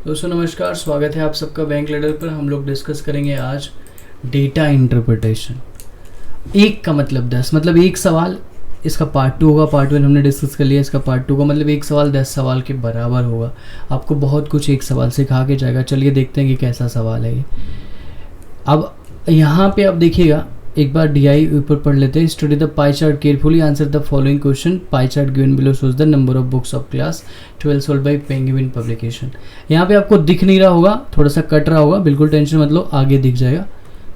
दोस्तों नमस्कार, स्वागत है आप सबका बैंक लैडर पर। हम लोग डिस्कस करेंगे आज डेटा इंटरप्रिटेशन। एक का मतलब 10, मतलब एक सवाल, इसका पार्ट 2 होगा। पार्ट 1 हमने डिस्कस कर लिया, इसका पार्ट 2 का मतलब एक सवाल 10 सवाल के बराबर होगा। आपको बहुत कुछ एक सवाल सिखा के जाएगा। चलिए देखते हैं कि कैसा सवाल है ये। अब यहाँ पे आप देखिएगा, एक बार DI ऊपर पढ़ लेते हैं। Study the pie chart carefully, answer the following question. Pie chart given below shows the number of books of class 12 sold by penguin publication. यहाँ पे आपको दिख नहीं रहा होगा, थोड़ा सा कट रहा होगा, बिल्कुल टेंशन मत लो, आगे दिख जाएगा।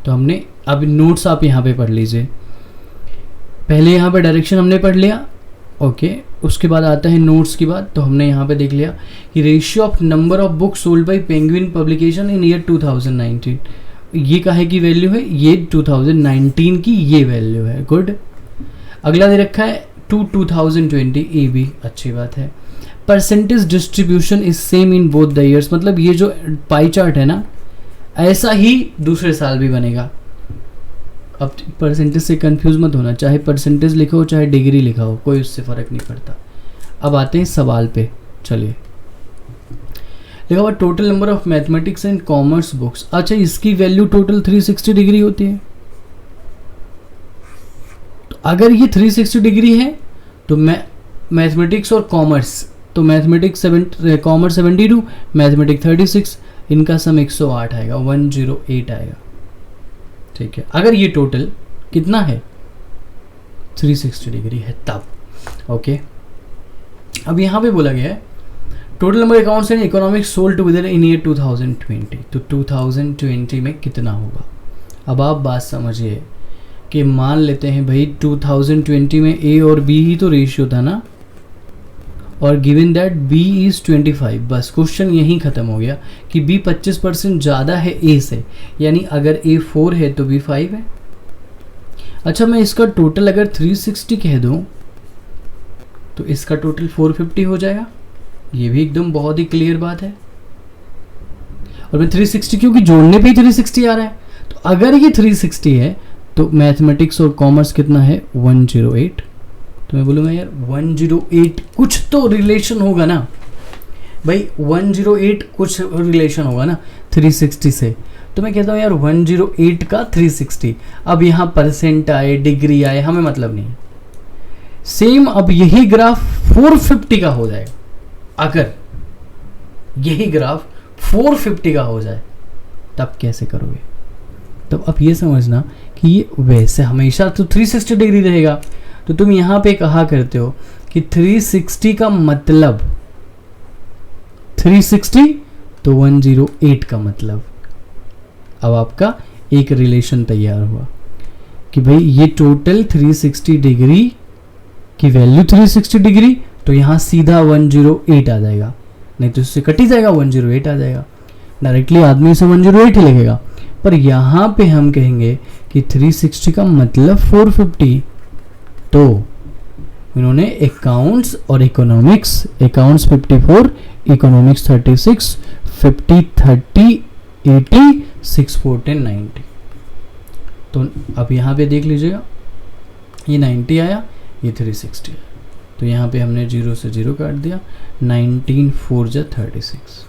तो हमने अब नोट्स आप यहाँ पे पढ़ लीजिए। पहले यहाँ पे डायरेक्शन हमने पढ़ लिया, ओके। उसके बाद आता है नोट्स की बात। तो हमने यहाँ पे देख लिया कि ratio of number of books sold by penguin publication in year 2019, ये काहे की वैल्यू है, ये 2019 की ये वैल्यू है। गुड। अगला दे रखा है 2020, ये भी अच्छी बात है। Percentage distribution is same in both the years, मतलब ये जो पाई चार्ट है ना, ऐसा ही दूसरे साल भी बनेगा। अब परसेंटेज से कंफ्यूज मत होना, चाहे परसेंटेज लिखा हो चाहे डिग्री लिखा हो, कोई उससे फ़र्क नहीं पड़ता। अब आते हैं सवाल पे। चलिए, लिखा हुआ total number of mathematics and commerce books. अच्छा, इसकी वैल्यू टोटल 360 डिग्री होती है। तो अगर ये 360 डिग्री है तो मैथमेटिक्स और कॉमर्स, तो मैथमेटिक्स कॉमर्स 72, मैथमेटिक्स 36, इनका सम 108 आएगा, 108 आएगा। ठीक है, अगर ये टोटल कितना है 360 डिग्री है तब। ओके, अब यहाँ पे बोला गया है total number accounts and economics sold together in year 2020। तो 2020 में कितना होगा। अब आप बात समझिए कि मान लेते हैं भाई 2020 में A और B ही तो रेशियो था ना, और गिवन दैट B इज़ 25। बस क्वेश्चन यहीं ख़त्म हो गया कि B 25% ज़्यादा है A से, यानी अगर A 4 है तो B 5 है। अच्छा, मैं इसका टोटल अगर 360 कह दूँ तो इसका टोटल 450 हो जाएगा। ये भी एकदम बहुत ही क्लियर बात है। और मैं 360 क्योंकि जोड़ने पे ही 360 आ रहा है, तो अगर ये 360 है तो मैथमेटिक्स और कॉमर्स कितना है 108। तो मैं बोलूँगा यार 108 कुछ तो रिलेशन होगा ना भाई, 108 कुछ रिलेशन होगा ना 360 से। तो मैं कहता हूँ यार 108 का 360। अब यहाँ परसेंट आए डिग्री आए हमें मतलब नहीं। सेम अब यही ग्राफ 450 का हो जाएगा। अगर यही ग्राफ 450 का हो जाए तब कैसे करोगे। तो अब ये समझना कि ये वैसे हमेशा तो 360 डिग्री रहेगा। तो तुम यहाँ पे कहा करते हो कि 360 का मतलब 360 तो 108 का मतलब। अब आपका एक रिलेशन तैयार हुआ कि भाई ये टोटल 360 डिग्री की वैल्यू 360 डिग्री, तो यहाँ सीधा 108 आ जाएगा, नहीं तो इससे कट ही जाएगा, 108 आ जाएगा। डायरेक्टली आदमी से 108 ही लिखेगा, पर यहाँ पे हम कहेंगे कि 360 का मतलब 450। तो इन्होंने अकाउंट्स और इकोनॉमिक्स, अकाउंट्स 54, इकोनॉमिक्स 36, 50, 30, 80, 6, 14, 90। तो अब यहाँ पे देख लीजिएगा, ये 90 आया, ये 360 आया। तो यहाँ पे हमने 0 से 0 काट दिया। 19 4 जा 36।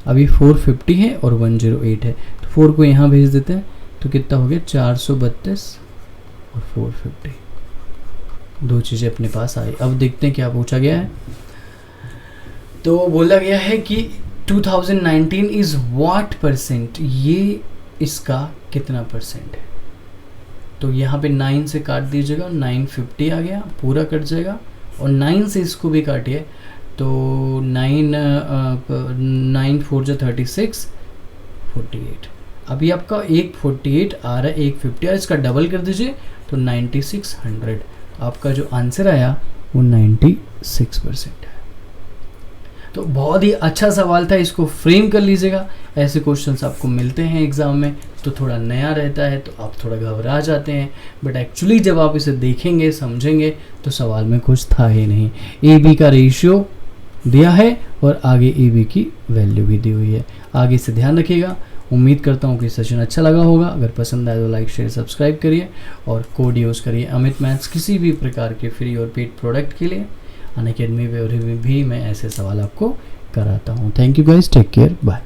अभी 450 है और 108 है, तो 4 को यहाँ भेज देते हैं तो कितना हो गया 432 और 450। दो चीज़ें अपने पास आई। अब देखते हैं क्या पूछा गया है। तो बोला गया है कि 2019 इज़ व्हाट परसेंट, ये इसका कितना परसेंट है। तो यहाँ पे 9 से काट दीजिएगा, 950 आ गया, पूरा कट जाएगा। और 9 से इसको भी काटिए तो 9 4 जा 36, 48। अभी आपका एक 48 आ रहा है, एक 50 आ रहा है, इसका डबल कर दीजिए तो 9600। आपका जो आंसर आया वो 96% है। तो बहुत ही अच्छा सवाल था, इसको फ्रेम कर लीजिएगा। ऐसे क्वेश्चंस आपको मिलते हैं एग्ज़ाम में तो थोड़ा नया रहता है, तो आप थोड़ा घबरा जाते हैं, बट एक्चुअली जब आप इसे देखेंगे समझेंगे तो सवाल में कुछ था ही नहीं। AB का रेशियो दिया है और आगे AB की वैल्यू भी दी हुई है। आगे से ध्यान रखिएगा। उम्मीद करता हूँ कि सेशन अच्छा लगा होगा। अगर पसंद आए तो लाइक शेयर सब्सक्राइब करिए और कोड यूज़ करिए अमित मैथ्स किसी भी प्रकार के फ्री और पेड प्रोडक्ट के लिए। अनअकैडमी में भी मैं ऐसे सवाल आपको कराता हूँ। Thank you guys, take care, bye.